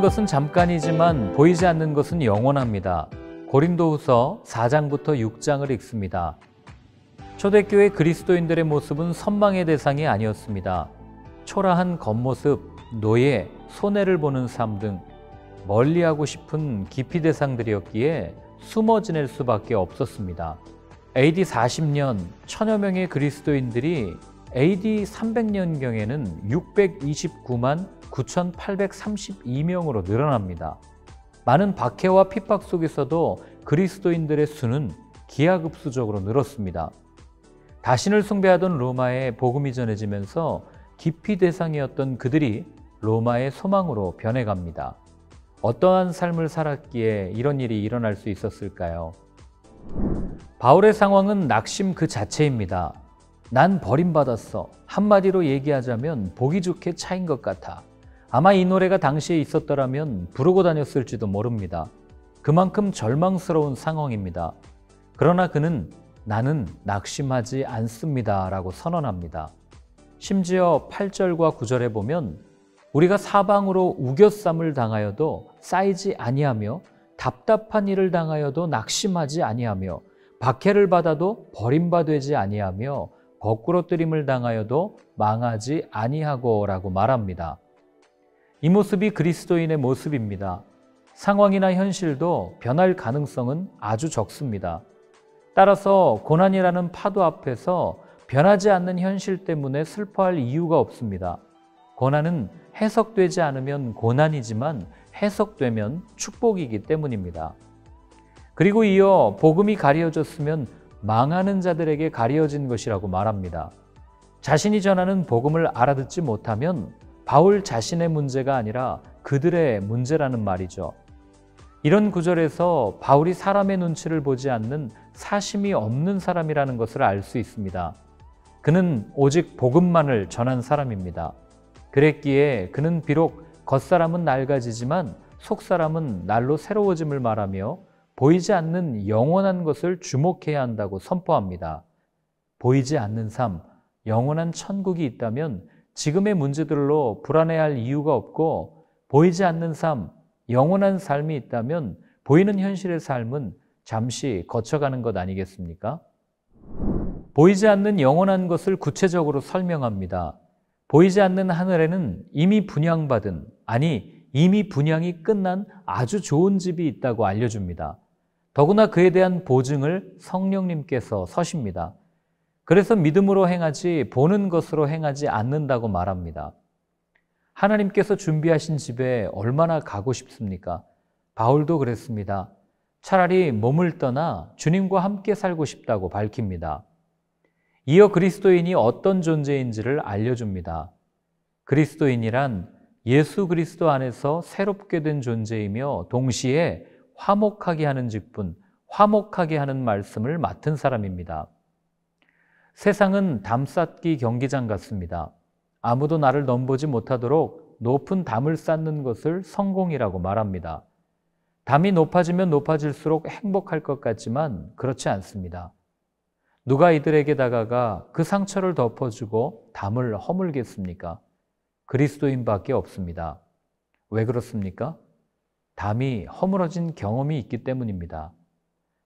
것은 잠깐이지만 보이지 않는 것은 영원합니다. 고린도후서 4장부터 6장을 읽습니다. 초대교회 그리스도인들의 모습은 선망의 대상이 아니었습니다. 초라한 겉모습, 노예, 손해를 보는 삶 등 멀리하고 싶은 기피 대상들이었기에 숨어 지낼 수밖에 없었습니다. AD 40년 천여 명의 그리스도인들이 AD 300년경에는 629만 9,832명으로 늘어납니다. 많은 박해와 핍박 속에서도 그리스도인들의 수는 기하급수적으로 늘었습니다. 자신을 숭배하던 로마에 복음이 전해지면서 기피 대상이었던 그들이 로마의 소망으로 변해갑니다. 어떠한 삶을 살았기에 이런 일이 일어날 수 있었을까요? 바울의 상황은 낙심 그 자체입니다. 난 버림받았어. 한마디로 얘기하자면 보기 좋게 차인 것 같아. 아마 이 노래가 당시에 있었더라면 부르고 다녔을지도 모릅니다. 그만큼 절망스러운 상황입니다. 그러나 그는 나는 낙심하지 않습니다 라고 선언합니다. 심지어 8절과 9절에 보면 우리가 사방으로 우겨쌈을 당하여도 쌓이지 아니하며 답답한 일을 당하여도 낙심하지 아니하며 박해를 받아도 버림받지 아니하며 거꾸로뜨림을 당하여도 망하지 아니하고 라고 말합니다. 이 모습이 그리스도인의 모습입니다. 상황이나 현실도 변할 가능성은 아주 적습니다. 따라서 고난이라는 파도 앞에서 변하지 않는 현실 때문에 슬퍼할 이유가 없습니다. 고난은 해석되지 않으면 고난이지만 해석되면 축복이기 때문입니다. 그리고 이어 복음이 가려졌으면 망하는 자들에게 가려진 것이라고 말합니다. 자신이 전하는 복음을 알아듣지 못하면 바울 자신의 문제가 아니라 그들의 문제라는 말이죠. 이런 구절에서 바울이 사람의 눈치를 보지 않는 사심이 없는 사람이라는 것을 알 수 있습니다. 그는 오직 복음만을 전한 사람입니다. 그랬기에 그는 비록 겉사람은 낡아지지만 속사람은 날로 새로워짐을 말하며 보이지 않는 영원한 것을 주목해야 한다고 선포합니다. 보이지 않는 삶, 영원한 천국이 있다면 지금의 문제들로 불안해할 이유가 없고 보이지 않는 삶, 영원한 삶이 있다면 보이는 현실의 삶은 잠시 거쳐가는 것 아니겠습니까? 보이지 않는 영원한 것을 구체적으로 설명합니다. 보이지 않는 하늘에는 이미 분양받은, 아니 이미 분양이 끝난 아주 좋은 집이 있다고 알려줍니다. 더구나 그에 대한 보증을 성령님께서 서십니다. 그래서 믿음으로 행하지 보는 것으로 행하지 않는다고 말합니다. 하나님께서 준비하신 집에 얼마나 가고 싶습니까? 바울도 그랬습니다. 차라리 몸을 떠나 주님과 함께 살고 싶다고 밝힙니다. 이어 그리스도인이 어떤 존재인지를 알려줍니다. 그리스도인이란 예수 그리스도 안에서 새롭게 된 존재이며 동시에 화목하게 하는 직분, 화목하게 하는 말씀을 맡은 사람입니다. 세상은 담쌓기 경기장 같습니다. 아무도 나를 넘보지 못하도록 높은 담을 쌓는 것을 성공이라고 말합니다. 담이 높아지면 높아질수록 행복할 것 같지만 그렇지 않습니다. 누가 이들에게 다가가 그 상처를 덮어주고 담을 허물겠습니까? 그리스도인밖에 없습니다. 왜 그렇습니까? 담이 허물어진 경험이 있기 때문입니다.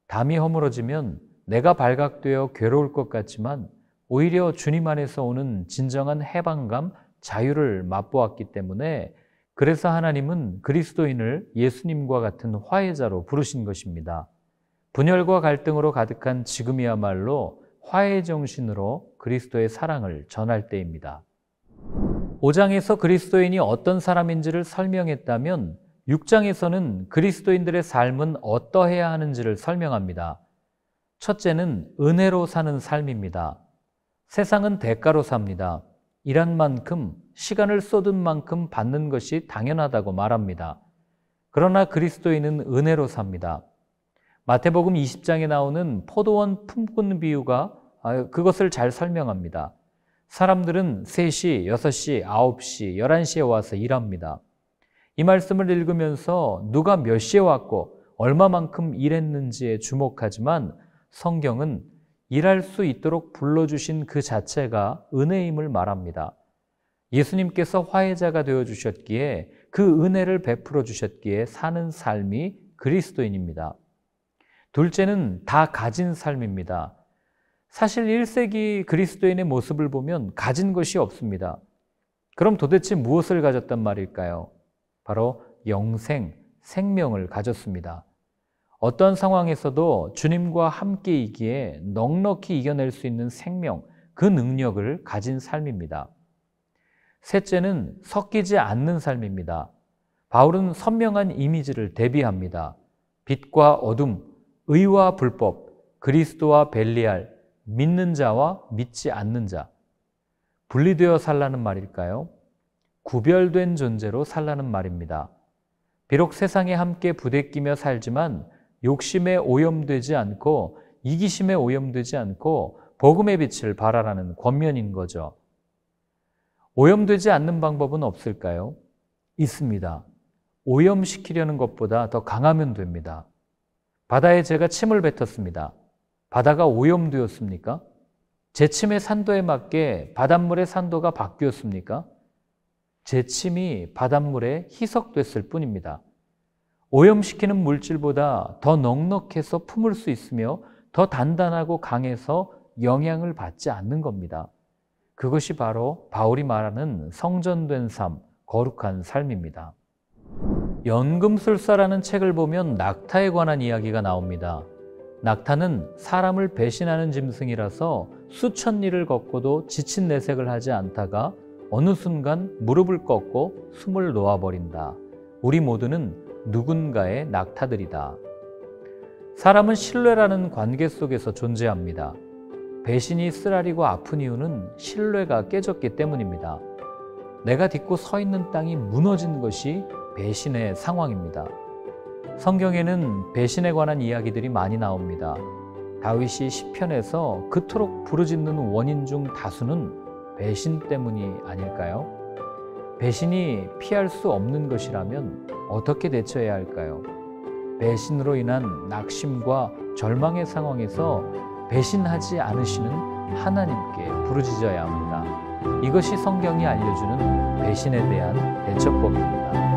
담이 허물어지면 내가 발각되어 괴로울 것 같지만 오히려 주님 안에서 오는 진정한 해방감, 자유를 맛보았기 때문에 그래서 하나님은 그리스도인을 예수님과 같은 화해자로 부르신 것입니다. 분열과 갈등으로 가득한 지금이야말로 화해 정신으로 그리스도의 사랑을 전할 때입니다. 5장에서 그리스도인이 어떤 사람인지를 설명했다면 6장에서는 그리스도인들의 삶은 어떠해야 하는지를 설명합니다. 첫째는 은혜로 사는 삶입니다. 세상은 대가로 삽니다. 일한 만큼, 시간을 쏟은 만큼 받는 것이 당연하다고 말합니다. 그러나 그리스도인은 은혜로 삽니다. 마태복음 20장에 나오는 포도원 품꾼 비유가 그것을 잘 설명합니다. 사람들은 3시, 6시, 9시, 11시에 와서 일합니다. 이 말씀을 읽으면서 누가 몇 시에 왔고 얼마만큼 일했는지에 주목하지만 성경은 일할 수 있도록 불러주신 그 자체가 은혜임을 말합니다. 예수님께서 화해자가 되어주셨기에 그 은혜를 베풀어 주셨기에 사는 삶이 그리스도인입니다. 둘째는 다 가진 삶입니다. 사실 1세기 그리스도인의 모습을 보면 가진 것이 없습니다. 그럼 도대체 무엇을 가졌단 말일까요? 바로 영생, 생명을 가졌습니다. 어떤 상황에서도 주님과 함께이기에 넉넉히 이겨낼 수 있는 생명, 그 능력을 가진 삶입니다. 셋째는 섞이지 않는 삶입니다. 바울은 선명한 이미지를 대비합니다. 빛과 어둠, 의와 불법, 그리스도와 벨리알, 믿는 자와 믿지 않는 자. 분리되어 살라는 말일까요? 구별된 존재로 살라는 말입니다. 비록 세상에 함께 부대끼며 살지만 욕심에 오염되지 않고 이기심에 오염되지 않고 복음의 빛을 발하라는 권면인 거죠. 오염되지 않는 방법은 없을까요? 있습니다. 오염시키려는 것보다 더 강하면 됩니다. 바다에 제가 침을 뱉었습니다. 바다가 오염되었습니까? 제 침의 산도에 맞게 바닷물의 산도가 바뀌었습니까? 제 침이 바닷물에 희석됐을 뿐입니다. 오염시키는 물질보다 더 넉넉해서 품을 수 있으며 더 단단하고 강해서 영향을 받지 않는 겁니다. 그것이 바로 바울이 말하는 성전된 삶, 거룩한 삶입니다. 연금술사라는 책을 보면 낙타에 관한 이야기가 나옵니다. 낙타는 사람을 배신하는 짐승이라서 수천 리를 걷고도 지친 내색을 하지 않다가 어느 순간 무릎을 꺾고 숨을 놓아버린다. 우리 모두는 누군가의 낙타들이다. 사람은 신뢰라는 관계 속에서 존재합니다. 배신이 쓰라리고 아픈 이유는 신뢰가 깨졌기 때문입니다. 내가 딛고 서 있는 땅이 무너진 것이 배신의 상황입니다. 성경에는 배신에 관한 이야기들이 많이 나옵니다. 다윗이 시편에서 그토록 부르짖는 원인 중 다수는 배신 때문이 아닐까요? 배신이 피할 수 없는 것이라면 어떻게 대처해야 할까요? 배신으로 인한 낙심과 절망의 상황에서 배신하지 않으시는 하나님께 부르짖어야 합니다. 이것이 성경이 알려주는 배신에 대한 대처법입니다.